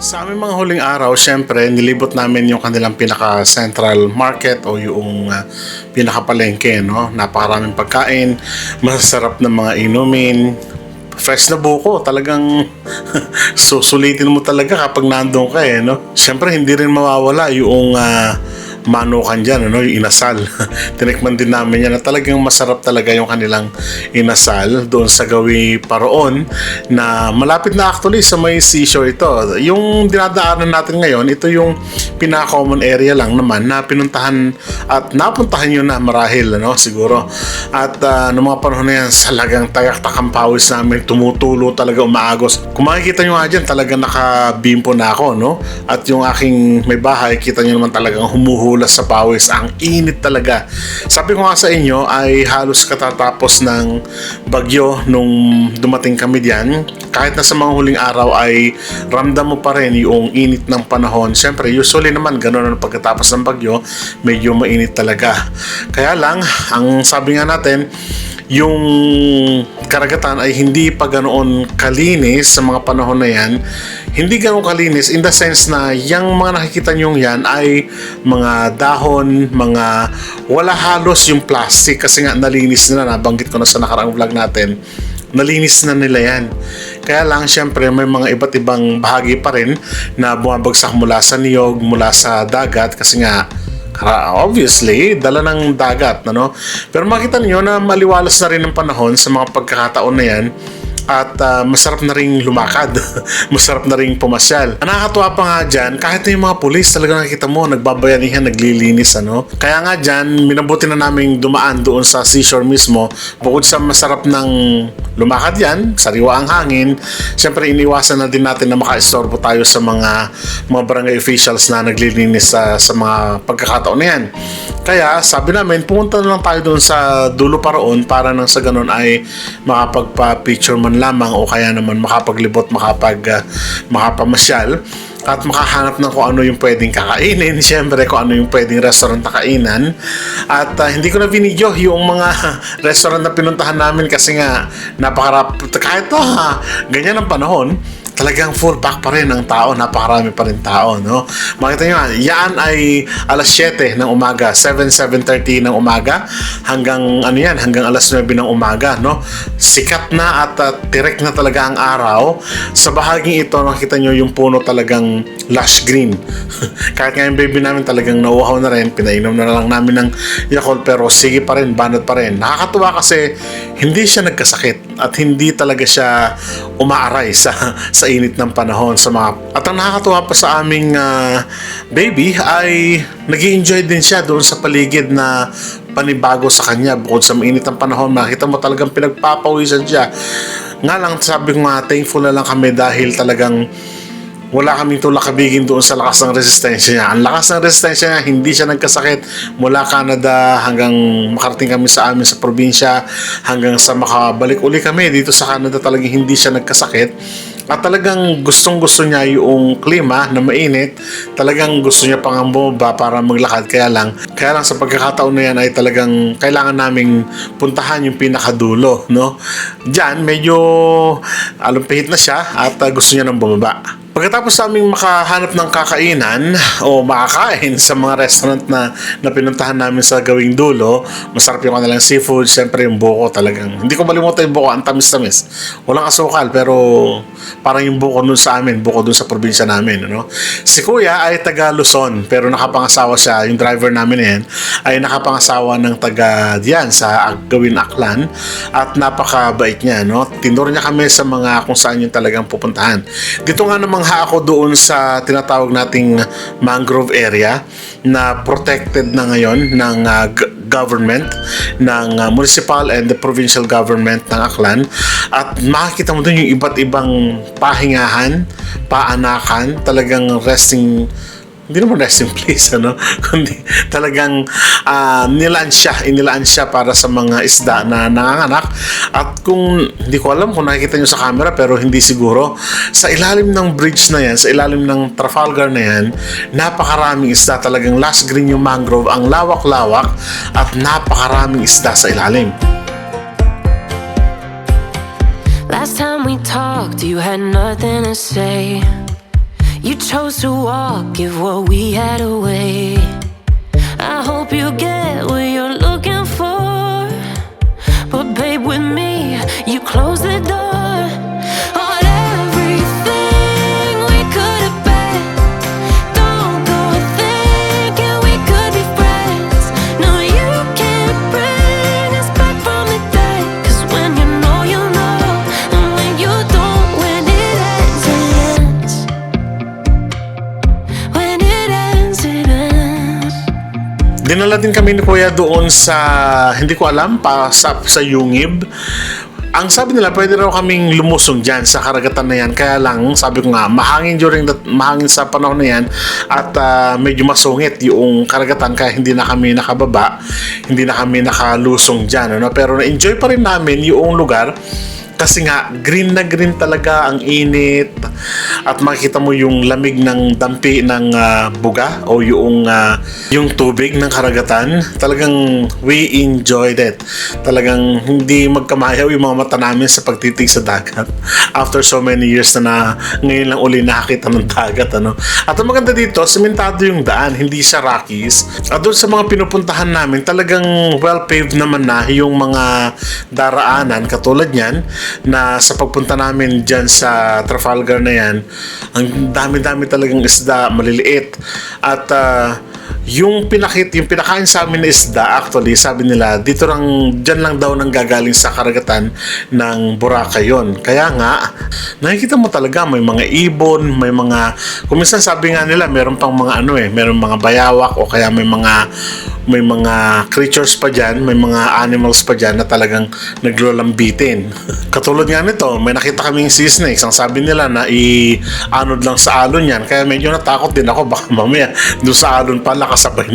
Sa aming mga huling araw, syempre, nilibot namin yung kanilang pinaka-central market o yung pinaka-palengke, no? Napakaraming pagkain, masasarap na mga inumin, fresh na buko, talagang susulitin mo talaga kapag nandun ka, no? Syempre, hindi rin mawawala yung manukan dyan, ano, yung inasal. Tinikman din namin yan na talagang masarap talaga yung kanilang inasal doon sa Gawi Paraon na malapit na actually sa may seashore ito. Yung dinadaanan natin ngayon, ito yung pinaka-common area lang naman na pinuntahan at napuntahan nyo na marahil, ano, siguro. At noong mga panahon na yan, talagang tagak-takang pawis namin, tumutulo talaga, umaagos. Kung makikita nyo nga dyan, talagang nakabimpo na ako, no? At yung aking may bahay, kita nyo naman talagang humuhulas sa pawis. Ang init talaga. Sabi ko nga sa inyo ay halos katatapos ng bagyo nung dumating kami diyan. Kahit na sa mga huling araw ay ramdam mo pa rin yung init ng panahon. Siyempre, usually naman ganun ang pagkatapos ng bagyo, medyo mainit talaga. Kaya lang, ang sabi nga natin, yung karagatan ay hindi pa ganoon kalinis sa mga panahon na yan. Hindi ganoon kalinis in the sense na yung mga nakikita nyo yan ay mga dahon, mga wala halos yung plastic kasi nga nalinis na, nabanggit ko na sa nakaraang vlog natin. Nalinis na nila yan. Kaya lang, syempre, may mga iba't ibang bahagi pa rin na bumabagsak mula sa niyog, mula sa dagat kasi nga obviously, dala ng dagat, ano? Pero makita niyo na maliwalas na rin ang panahon sa mga pagkakataon na yan at masarap na rin lumakad. Masarap na rin pumasyal. Ang nakakatuwa pa nga dyan, kahit na yung mga pulis talaga nakikita mo, nagbabayanihan, naglilinis, ano? Kaya nga dyan, minabuti na namin dumaan doon sa seashore mismo. Bukod sa masarap ng lumakad yan, sariwa ang hangin, syempre iniwasan na din natin na maka-istorbo tayo sa mga barangay officials na naglilinis sa mga pagkakataon na yan. Kaya sabi namin, pumunta na lang tayo doon sa Dulo Paraon para nang sa ganun ay makapagpa-picture man lamang o kaya naman makapaglibot, makapamasyal at makahanap ng kung ano yung pwedeng kakainin, siyempre kung ano yung pwedeng restaurant na kainan. At hindi ko na binidyo yung mga restaurant na pinuntahan namin kasi nga napakarap, kahit ganyan ang panahon, talagang full pack pa rin ang tao, napakarami pa rin tao, no? Makita nyo, yan ay alas 7 ng umaga, 7:30 ng umaga, hanggang hanggang alas 9 ng umaga, no? Sikat na at tirek na talaga ang araw. Sa bahaging ito, nakita nyo yung puno talagang lush green. Kahit nga yung baby namin talagang nauuhaw na rin, pinainom na lang namin ng Yakult, pero sige pa rin, banat pa rin. Nakakatuwa kasi hindi siya nagkasakit at hindi talaga siya umaaray sa init ng panahon sa mga. At ang nakakatuwa pa sa aming baby ay nag-i-enjoy din siya doon sa paligid na panibago sa kanya. Bukod sa mainit ng panahon, makita mo talagang pinagpapawisan siya. Nga lang, sabi ko nga, thankful na lang kami dahil talagang wala kaming tulak-kabigin doon sa lakas ng resistensya niya. Ang lakas ng resistensya niya, hindi siya nagkasakit mula Canada hanggang makarating kami sa amin sa probinsya, hanggang sa makabalik uli kami dito sa Canada, talagang hindi siya nagkasakit. At talagang gustong-gusto niya yung klima na mainit. Talagang gusto niya pang bumaba para maglakad. Kaya lang sa pagkakataon na yan ay talagang kailangan naming puntahan yung pinakadulo, no? Diyan, medyo alumpihit na siya at gusto niya nang bumaba. Pagkatapos naming makahanap ng kakainan o makakain sa mga restaurant na pinuntahan namin sa Gawing Dulo, masarap yung kanilang seafood, siyempre yung buko talagang, hindi ko malimutan yung buko, ang tamis-tamis. Walang asukal, pero parang yung buko dun sa amin, buko dun sa probinsya namin, ano? Si Kuya ay taga Luzon, pero nakapangasawa siya, yung driver namin na yan, ay nakapangasawa ng taga diyan sa Gawin Aklan, at napakabait niya, no? Tinuro niya kami sa mga kung saan yung talagang pupuntahan. Dito nga namang ako doon sa tinatawag nating mangrove area na protected na ngayon ng government, ng municipal and the provincial government ng Aklan. At makikita mo doon yung iba't ibang pahingahan, paanakan, talagang hindi naman resting place, ano? Kundi talagang inilaan siya para sa mga isda na nanganganak. At kung, hindi ko alam kung nakikita nyo sa camera, pero hindi siguro, sa ilalim ng bridge na yan, sa ilalim ng Trafalgar na yan, napakaraming isda, talagang lush green yung mangrove, ang lawak-lawak, at napakaraming isda sa ilalim. Last time we talked, you had nothing to say. You chose to walk, give what we had away. I hope you get what you're looking for, but babe, with me, you close the door on everything we could have been. Don't go thinking we could be friends. No, you can't bring us back from the dead. 'Cause when you know, and when you don't, when it ends, it ends. When it ends, it ends. Dinala din kami ni Kuya doon sa, hindi ko alam, sa Yungib. Ang sabi nila, pwede raw kaming lumusong dyan sa karagatan na yan. Kaya lang, sabi ko nga, mahangin sa panahon na yan at medyo masungit yung karagatan, kaya hindi na kami nakababa, hindi na kami nakalusong dyan. Ano? Pero na-enjoy pa rin namin yung lugar. Kasi nga, green na green talaga, ang init. At makikita mo yung lamig ng dampi ng buga o yung tubig ng karagatan. Talagang we enjoyed it. Talagang hindi magkamayaw yung mga mata namin sa pagtitig sa dagat. After so many years na ngayon lang uli nakakita ng dagat. Ano? At ang maganda dito, sementado yung daan, hindi siya rockies. At doon sa mga pinupuntahan namin, talagang well-paved naman na yung mga daraanan katulad niyan, na sa pagpunta namin dyan sa Trafalgar na yan, ang dami-dami talagang isda, maliliit. At yung pinakain sa amin na isda, actually, sabi nila, dyan lang daw nang gagaling sa karagatan ng Boracay yon. Kaya nga, nakikita mo talaga, may mga ibon, may mga, kung minsan sabi nga nila, meron pang mga meron mga bayawak o kaya may mga creatures pa dyan, may mga animals pa dyan na talagang naglolambitin. Katulad nga nito, may nakita kaming sea snakes. Ang sabi nila na i-anod lang sa alon yan. Kaya medyo natakot din ako, baka mamaya doon sa alon pala kasabay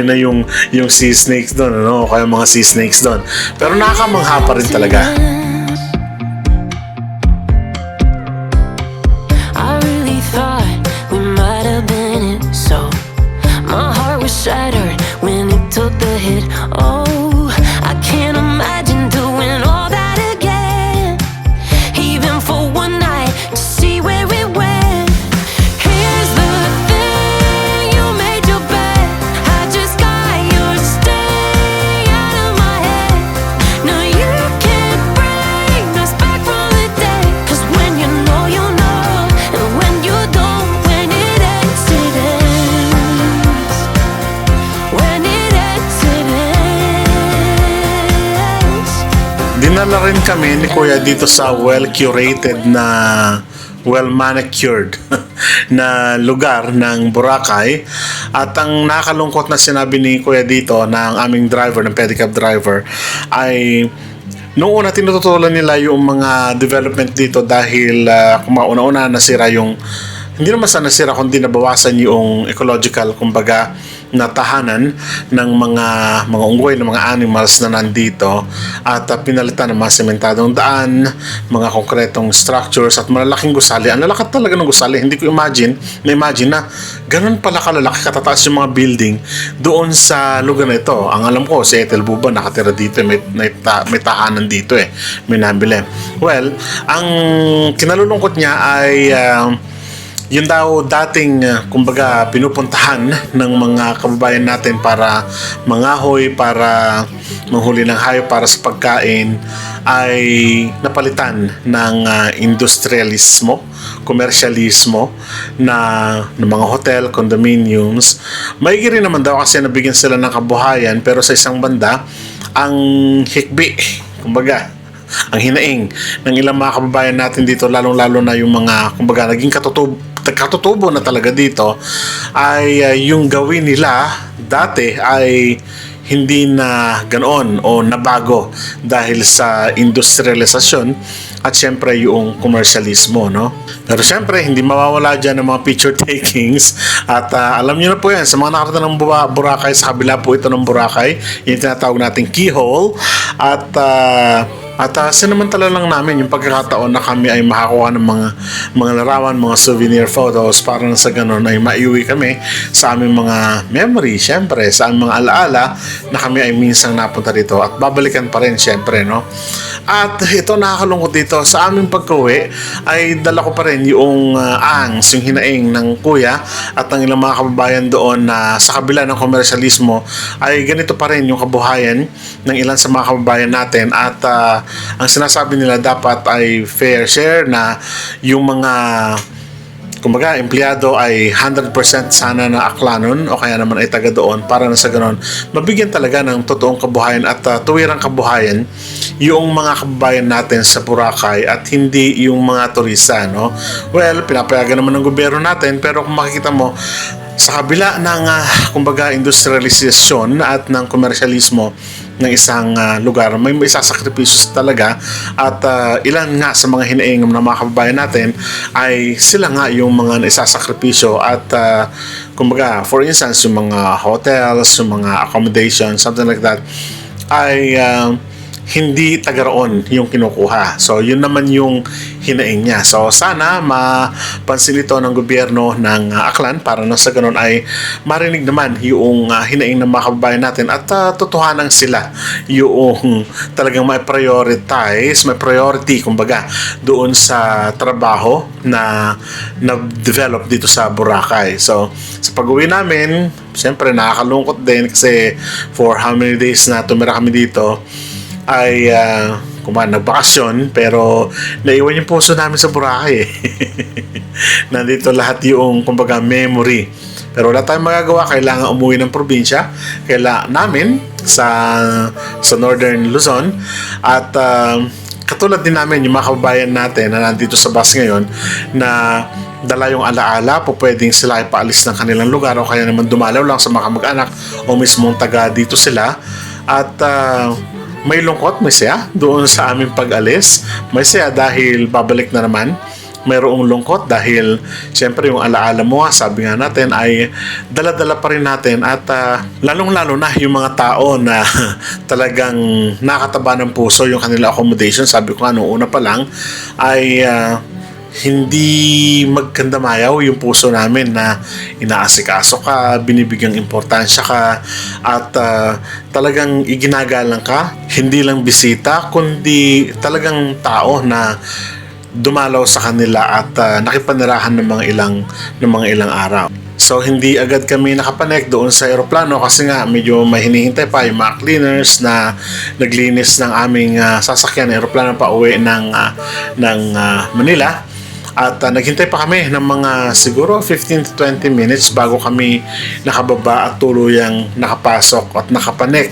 na yung sea snakes doon, ano? Kaya mga sea snakes doon. Pero nakakamangha pa rin talaga. I really thought we might have been it, so my heart was shattered when it took the hit. Oh, I can't imagine doing all that again, even for one night to see where it went. Here's the thing, you made your bed, I just got your stay out of my head. No, you can't bring us back from the dead. 'Cause when you know, and when you don't, when it ends, it ends. When it ends, it ends. Dinala rin kami ni Kuya dito sa well-curated na well-manicured na lugar ng Boracay. At ang nakakalungkot na sinabi ni Kuya dito na ang aming driver, ng pedicab driver, ay noong una tinututulan nila yung mga development dito dahil kung mauna-una nasira yung, hindi naman sa nasira kundi nabawasan yung ecological, kumbaga, na tahanan ng mga unggoy, ng mga animals na nandito, at pinalitan ng mga sementadong daan, mga konkretong structures at malalaking gusali. Ang lalakat talaga ng gusali, hindi ko imagine na ganun pala kalalaki, katataas yung mga building doon sa lugar na ito. Ang alam ko, si Ethel Buba nakatira dito, may tahanan dito may nabili. Well, ang kinalulungkot niya ay yun daw dating kumbaga pinupuntahan ng mga kababayan natin para mangahoy, para manghuli ng hayop para sa pagkain, ay napalitan ng industrialismo, komersyalismo ng mga hotel, condominiums. Maigi rin naman daw kasi nabigyan sila ng kabuhayan, pero sa isang banda ang hikbi, kumbaga ang hinaing ng ilang mga kababayan natin dito, lalong-lalo na yung mga kumbaga naging katutubo na talaga dito, ay yung gawin nila dati ay hindi na ganoon o nabago dahil sa industrialisasyon at syempre yung commercialismo, no? Pero syempre hindi mawawala dyan ng mga picture takings at alam niyo na po yan, sa mga nakarating ng Boracay, sa kabila po ito ng Boracay, yung tinatawag nating keyhole, at At sinamantala lang namin yung pagkakataon na kami ay makakuha ng mga larawan, mga souvenir photos para na sa ganun ay maiuwi kami sa aming mga memory, syempre, sa aming mga alaala na kami ay minsang napunta dito at babalikan pa rin, syempre, no? At ito nakakalungkot dito, sa aming pagkuwi ay dala ko pa rin yung angs, yung hinaing ng kuya at ng ilang mga kababayan doon na sa kabila ng komersyalismo ay ganito pa rin yung kabuhayan ng ilan sa mga kababayan natin at ang sinasabi nila dapat ay fair share na yung mga kumbaga, empleyado ay 100% sana na aklanon o kaya naman ay taga doon para na sa ganon mabigyan talaga ng totoong kabuhayan at tuwirang kabuhayan yung mga kababayan natin sa Boracay at hindi yung mga turista, no? Well, pinapayagan naman ng gobyerno natin pero kung makikita mo sa kabila ng kumbaga industrialisasyon at ng komersyalismo ng isang lugar, may isasakripisyo talaga at ilan nga sa mga hinaingam ng mga kababayan natin ay sila nga yung mga naisasakripisyo at kumbaga for instance yung mga hotels, yung mga accommodation, something like that ay hindi taga-roon yung kinukuha. So, yun naman yung hinaing niya. So, sana mapansin ito ng gobyerno ng Aklan para na sa ganun ay marinig naman yung hinaing ng mga kababayan natin at totohanan sila yung talagang may prioritize, may priority, kumbaga, doon sa trabaho na develop dito sa Boracay. So, sa pag-uwi namin, siyempre nakakalungkot din kasi for how many days na tumira kami dito, ay nagbakasyon pero naiwan yung puso namin sa Boracay nandito lahat yung kumbaga memory pero wala tayong magagawa, kailangan umuwi ng probinsya kailangan namin sa Northern Luzon at katulad din namin yung mga kababayan natin na nandito sa bus ngayon na dala yung alaala po pwedeng sila ay paalis ng kanilang lugar o kaya naman dumalaw lang sa mga kamag-anak o mismong taga dito sila at may lungkot, may saya doon sa aming pag-alis. May saya dahil babalik na naman. Mayroong lungkot dahil siyempre yung alaala mo, sabi nga natin, ay dala-dala pa rin natin at lalong-lalo na yung mga tao na talagang nakataba ng puso yung kanila accommodation. Sabi ko nga, noong una pa lang ay hindi magkandamayaw yung puso namin na inaasikaso ka, binibigyang importansya ka at talagang iginagalang ka, hindi lang bisita kundi talagang tao na dumalaw sa kanila at nakipanirahan ng mga ilang araw. So hindi agad kami nakapanek doon sa eroplano kasi nga medyo may hinihintay pa yung mga cleaners na naglinis ng aming sasakyan eroplano pa uwi ng Manila. At naghintay pa kami ng mga siguro 15 to 20 minutes bago kami nakababa at tuluyang nakapasok at nakapanek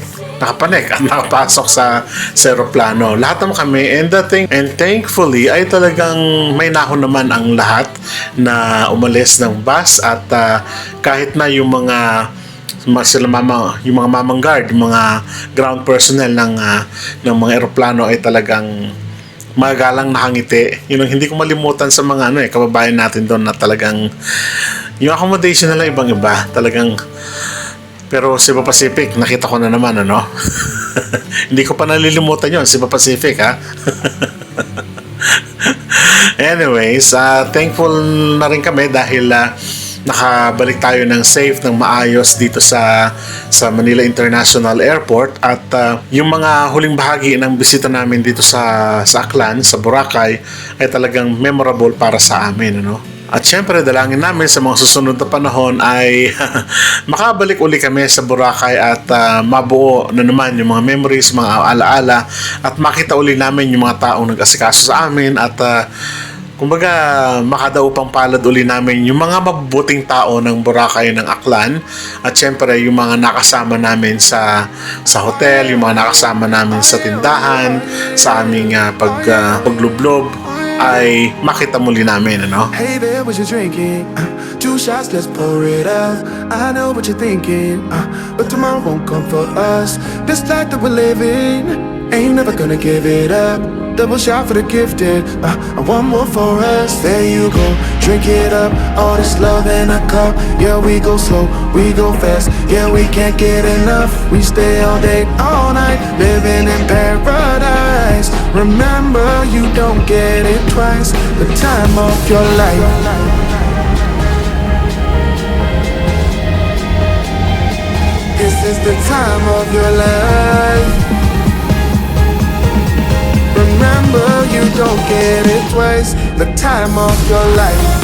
at nakapasok sa eroplano. Lahat naman kami and thankfully ay talagang may nahon naman ang lahat na umalis ng bus at kahit na yung mga yung mga mamang guard, yung mga ground personnel ng mga eroplano ay talagang magalang nakangiti. Yun ang hindi ko malimutan sa mga kababayan natin doon na talagang yung accommodation nila ibang-iba. Talagang pero Cebu Pacific, nakita ko na naman hindi ko pa nalilimutan yun, Cebu Pacific ha. Anyways, thankful na rin kami dahil nakabalik tayo ng safe, ng maayos dito sa Manila International Airport at yung mga huling bahagi ng bisita namin dito sa Aklan, sa Boracay ay talagang memorable para sa amin, At syempre, dalangin namin sa mga susunod na panahon ay makabalik uli kami sa Boracay at mabuo na naman yung mga memories, mga alaala at makita uli namin yung mga taong nag-asikaso sa amin at kumbaga makadaupang palad uli namin yung mga mabubuting tao ng Boracay, ng Aklan at syempre yung mga nakasama namin sa hotel, yung mga nakasama namin sa tindahan, sa aming paglublob ay makita muli namin, Hey there, what you drinking? 2 shots, let's pour it out. I know what you're thinking, but tomorrow won't come for us. This life that we're living, ain't never gonna give it up. Double shot for the gifted, and one more for us. There you go, drink it up. All this love in a cup. Yeah, we go slow, we go fast. Yeah, we can't get enough. We stay all day, all night, living in paradise. Remember, you don't get it twice. The time of your life. This is the time of your life. Remember, you don't get it twice. The time of your life.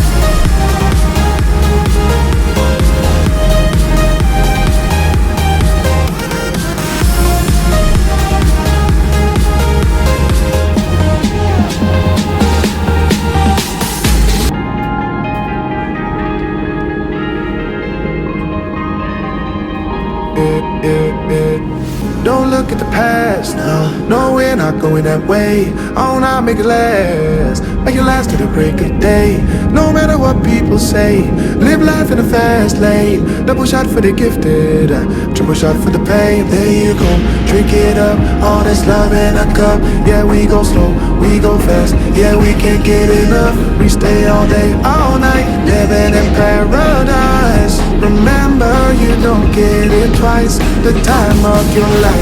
Don't look at the past, no, we're not going that way. Oh, now make it last, make it last to the break of day. No matter what people say, live life in a fast lane. Double shot for the gifted, triple shot for the pain. There you go, drink it up, all this love in a cup. Yeah, we go slow, we go fast. Yeah, we can't get enough. We stay all day, all night, living in paradise. Remember, you don't get it twice. The time of your life.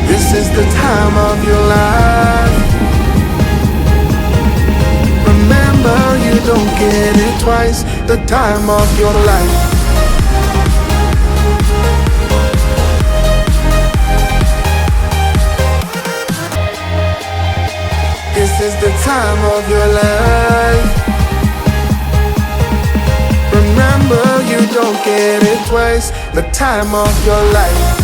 This is the time of your life. Remember, you don't get it twice. The time of your life. This is the time of your life. Remember, you don't get it twice. The time of your life.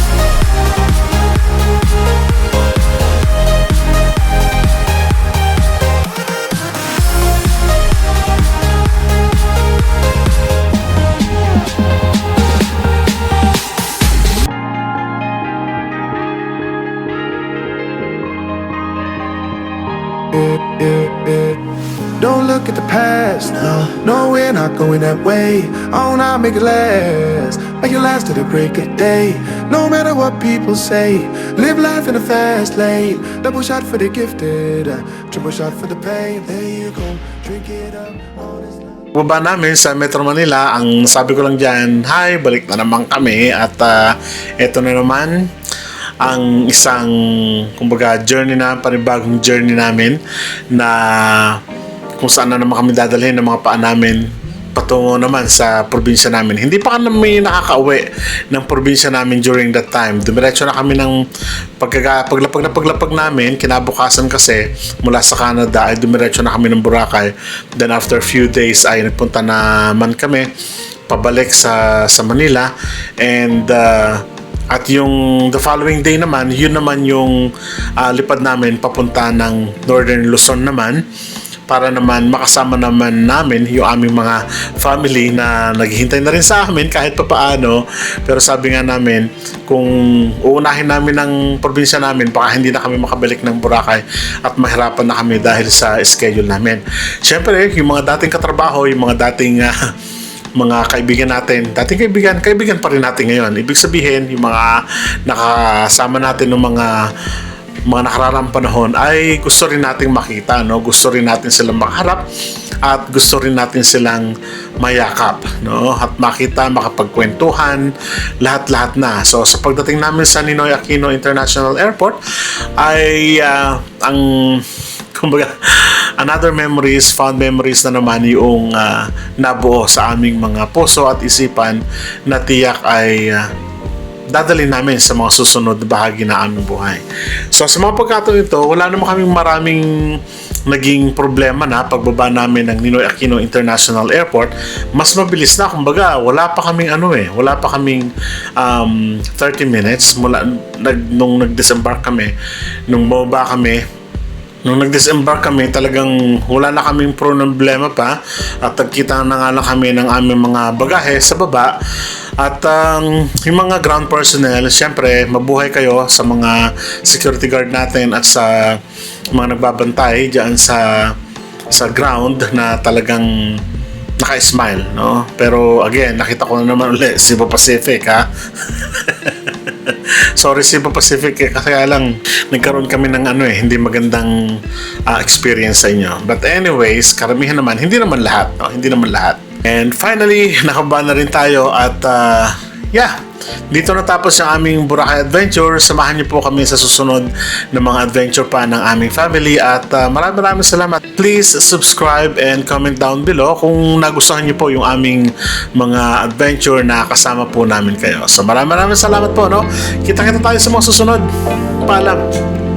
Don't look at the past, no, we're not going that way. Oh, now make it last to the break of day. No matter what people say, live life in a fast lane. Double shot for the gifted, triple shot for the pain. There you go, drink it up, all this love. Baba namin sa Metro Manila, ang sabi ko lang dyan, hi, balik na naman kami at eto na naman ang isang kumbaga journey na panibagong journey namin na kung saan na naman kami dadalhin ng mga paa namin patungo naman sa probinsya namin. Hindi pa kami nakakauwi ng probinsya namin during that time. Dumiretso na kami ng paglapag namin, kinabukasan kasi mula sa Canada ay dumiretso na kami ng Boracay. Then after a few days ay nagpunta naman kami pabalik sa Manila and at yung the following day naman, yun naman yung lipad namin papunta ng Northern Luzon naman para naman makasama naman namin yung aming mga family na naghihintay na rin sa amin kahit papaano. Pero sabi nga namin, kung uunahin namin ng probinsya namin, baka hindi na kami makabalik ng Boracay at mahirapan na kami dahil sa schedule namin. Siyempre, yung mga dating katrabaho, yung mga dating mga kaibigan natin, dating kaibigan pa rin natin ngayon. Ibig sabihin, yung mga nakasama natin ng mga nakaraang panahon ay gusto rin nating makita, no? Gusto rin natin silang makaharap at gusto rin natin silang mayakap, no? At makita, makapagkwentuhan, lahat-lahat na. So sa pagdating namin sa Ninoy Aquino International Airport ay ang kumbaga another memories, fond memories na naman yung nabuo sa aming mga puso at isipan na tiyak ay dadalhin namin sa mga susunod na bahagi na aming buhay. So sa mga pagkataon ito, wala naman kaming maraming naging problema na pagbaba namin ng Ninoy Aquino International Airport. Mas mabilis na, kumbaga wala pa kaming 30 minutes mula nung nag-disembark kami, nung bumaba kami. Nung nag-disembark kami, talagang wala na kaming problema pa at nagkita na nga lang kami ng aming mga bagahe sa baba. At yung mga ground personnel, syempre, mabuhay kayo sa mga security guard natin at sa mga nagbabantay dyan sa ground na talagang naka-smile, no? Pero again, nakita ko na naman ulit Cebu Pacific, ha? Sorry Cebu Pacific, kaya lang nagkaroon kami ng hindi magandang experience sa inyo. But anyways, karamihan naman, hindi naman lahat, no? Hindi naman lahat. And finally, nakababa na rin tayo at yeah, dito natapos ang aming Boracay Adventure. Samahan niyo po kami sa susunod na mga adventure pa ng aming family at maraming salamat. Please subscribe and comment down below kung nagustuhan niyo po yung aming mga adventure na kasama po namin kayo. So maraming salamat po, no? Kita-kita tayo sa mga susunod. Paalam.